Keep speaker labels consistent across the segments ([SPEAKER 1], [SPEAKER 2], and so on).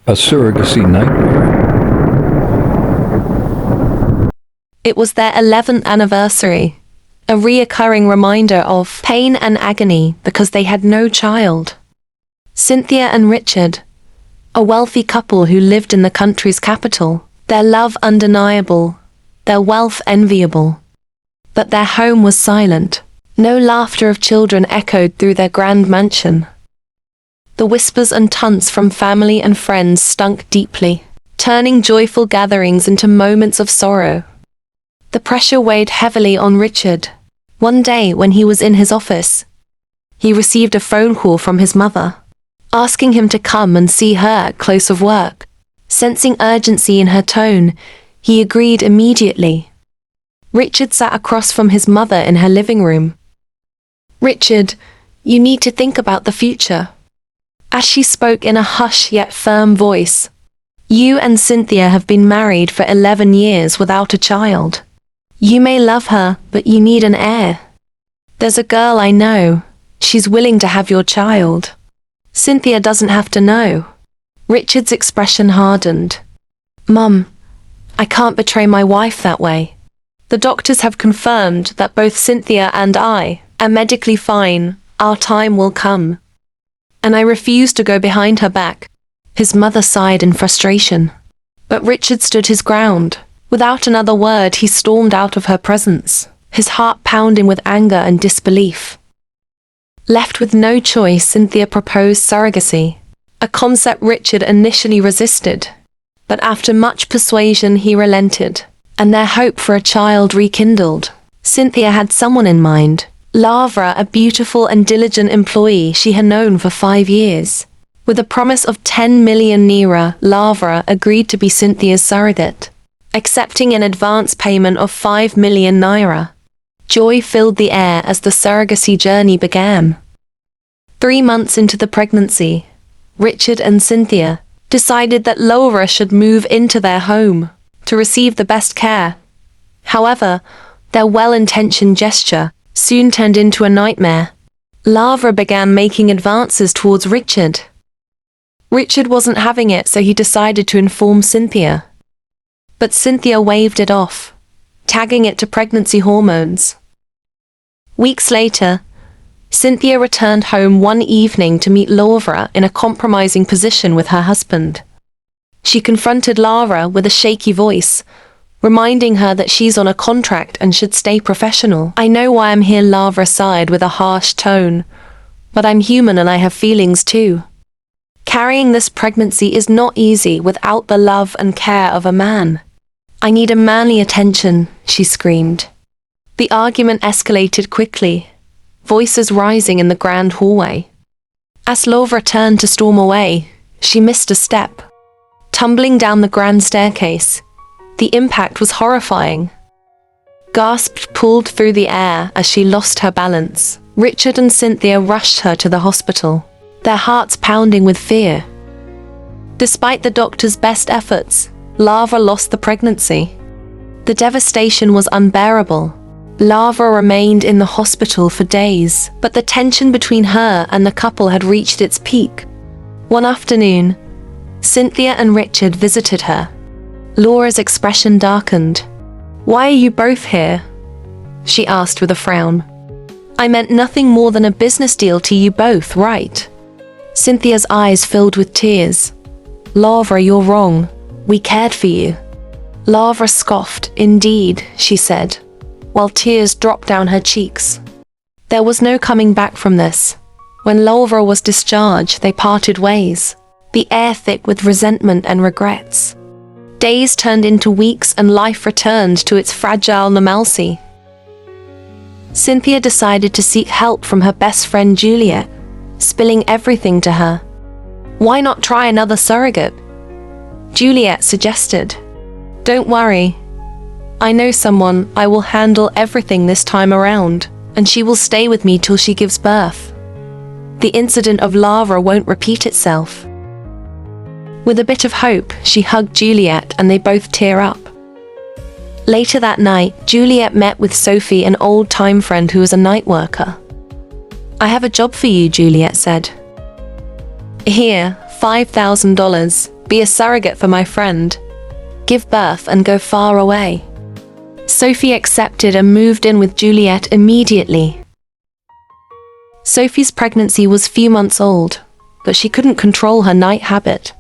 [SPEAKER 1] A surrogacy nightmare.
[SPEAKER 2] It was their 11th anniversary, a reoccurring reminder of pain and agony because they had no child. Cynthia and Richard, a wealthy couple who lived in the country's capital, their love undeniable, their wealth enviable. But their home was silent. No laughter of children echoed through their grand mansion. The whispers and taunts from family and friends stunk deeply, turning joyful gatherings into moments of sorrow. The pressure weighed heavily on Richard. One day, when he was in his office, he received a phone call from his mother, asking him to come and see her at close of work. Sensing urgency in her tone, he agreed immediately. Richard sat across from his mother in her living room. "Richard, you need to think about the future." As she spoke in a hushed yet firm voice, "You and Cynthia have been married for 11 years without a child. You may love her, but you need an heir. There's a girl I know. She's willing to have your child. Cynthia doesn't have to know." Richard's expression hardened. "Mum, I can't betray my wife that way. The doctors have confirmed that both Cynthia and I are medically fine. Our time will come. And I refuse to go behind her back." His mother sighed in frustration. But Richard stood his ground. Without another word, he stormed out of her presence, his heart pounding with anger and disbelief. Left with no choice, Cynthia proposed surrogacy, a concept Richard initially resisted. But after much persuasion, he relented, and their hope for a child rekindled. Cynthia had someone in mind. Lavra, a beautiful and diligent employee she had known for 5 years. With a promise of 10 million naira, Lavra agreed to be Cynthia's surrogate, accepting an advance payment of 5 million naira. Joy filled the air as the surrogacy journey began. 3 months into the pregnancy, Richard and Cynthia decided that Lavra should move into their home to receive the best care. However, their well-intentioned gesture soon turned into a nightmare. Lavra began making advances towards Richard. Richard wasn't having it, so he decided to inform Cynthia. But Cynthia waved it off, tagging it to pregnancy hormones. Weeks later, Cynthia returned home one evening to meet Lavra in a compromising position with her husband. She confronted Lavra with a shaky voice, reminding her that she's on a contract and should stay professional. "I know why I'm here," Lavra sighed with a harsh tone, "but I'm human and I have feelings too. Carrying this pregnancy is not easy without the love and care of a man. I need a manly attention," she screamed. The argument escalated quickly, voices rising in the grand hallway. As Lavra turned to storm away, she missed a step, tumbling down the grand staircase. The impact was horrifying. Gasps pulled through the air as she lost her balance. Richard and Cynthia rushed her to the hospital, their hearts pounding with fear. Despite the doctor's best efforts, Lavra lost the pregnancy. The devastation was unbearable. Lavra remained in the hospital for days, but the tension between her and the couple had reached its peak. One afternoon, Cynthia and Richard visited her. Laura's expression darkened. "Why are you both here?" she asked with a frown. "I meant nothing more than a business deal to you both, right?" Cynthia's eyes filled with tears. "Lavra, you're wrong. We cared for you." Lavra scoffed. "Indeed," she said, while tears dropped down her cheeks. There was no coming back from this. When Lavra was discharged, they parted ways, the air thick with resentment and regrets. Days turned into weeks and life returned to its fragile normalcy. Cynthia decided to seek help from her best friend Juliet, spilling everything to her. "Why not try another surrogate?" Juliet suggested. "Don't worry. I know someone. I will handle everything this time around, and she will stay with me till she gives birth. The incident of Lavra won't repeat itself." With a bit of hope, she hugged Juliet and they both tear up. Later that night, Juliet met with Sophie, an old-time friend who was a night worker. "I have a job for you," Juliet said. "Here, $5,000. Be a surrogate for my friend. Give birth and go far away. Sophie accepted and moved in with Juliet immediately. Sophie's pregnancy was few months old, but she couldn't control her night habit.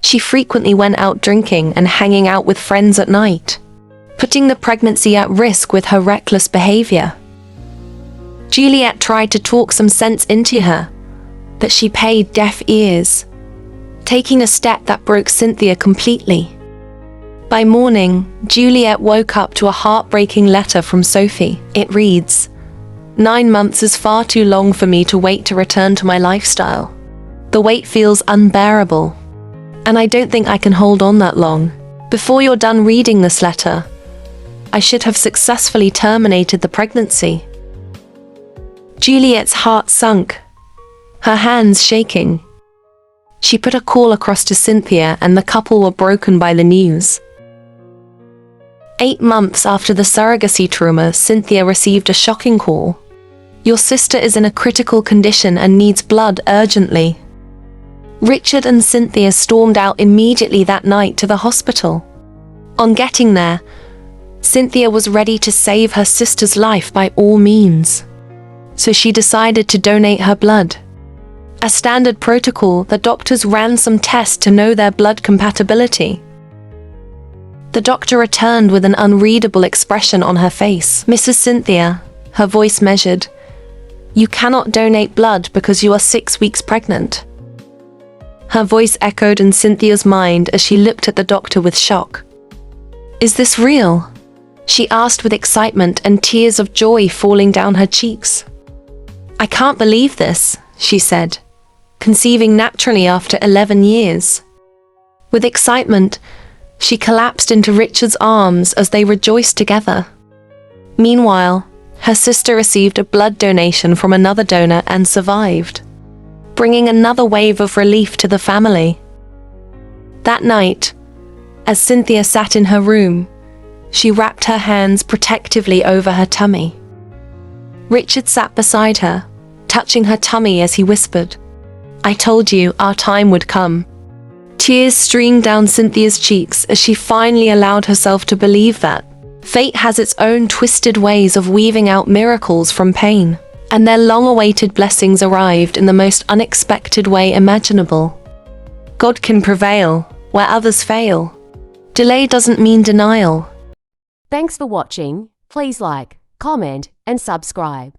[SPEAKER 2] She frequently went out drinking and hanging out with friends at night, putting the pregnancy at risk with her reckless behavior. Juliet tried to talk some sense into her, but she paid deaf ears, taking a step that broke Cynthia completely. By morning, Juliet woke up to a heartbreaking letter from Sophie. It reads, "9 months is far too long for me to wait to return to my lifestyle. The wait feels unbearable, and I don't think I can hold on that long. Before you're done reading this letter, I should have successfully terminated the pregnancy." Juliet's heart sunk, her hands shaking. She put a call across to Cynthia, and the couple were broken by the news. 8 months after the surrogacy trauma, Cynthia received a shocking call. "Your sister is in a critical condition and needs blood urgently." Richard and Cynthia stormed out immediately that night to the hospital. On getting there, Cynthia was ready to save her sister's life by all means, so she decided to donate her blood. As standard protocol, the doctors ran some tests to know their blood compatibility. The doctor returned with an unreadable expression on her face. "Mrs. Cynthia," her voice measured, "you cannot donate blood because you are 6 weeks pregnant." Her voice echoed in Cynthia's mind as she looked at the doctor with shock. "Is this real?" she asked with excitement and tears of joy falling down her cheeks. "I can't believe this," she said, conceiving naturally after 11 years. With excitement, she collapsed into Richard's arms as they rejoiced together. Meanwhile, her sister received a blood donation from another donor and survived, bringing another wave of relief to the family. That night, as Cynthia sat in her room, she wrapped her hands protectively over her tummy. Richard sat beside her, touching her tummy as he whispered, "I told you our time would come." Tears streamed down Cynthia's cheeks as she finally allowed herself to believe that fate has its own twisted ways of weaving out miracles from pain, and their long-awaited blessings arrived in the most unexpected way imaginable. God can prevail where others fail. Delay doesn't mean denial.
[SPEAKER 3] Thanks for watching. Please like, comment, and subscribe.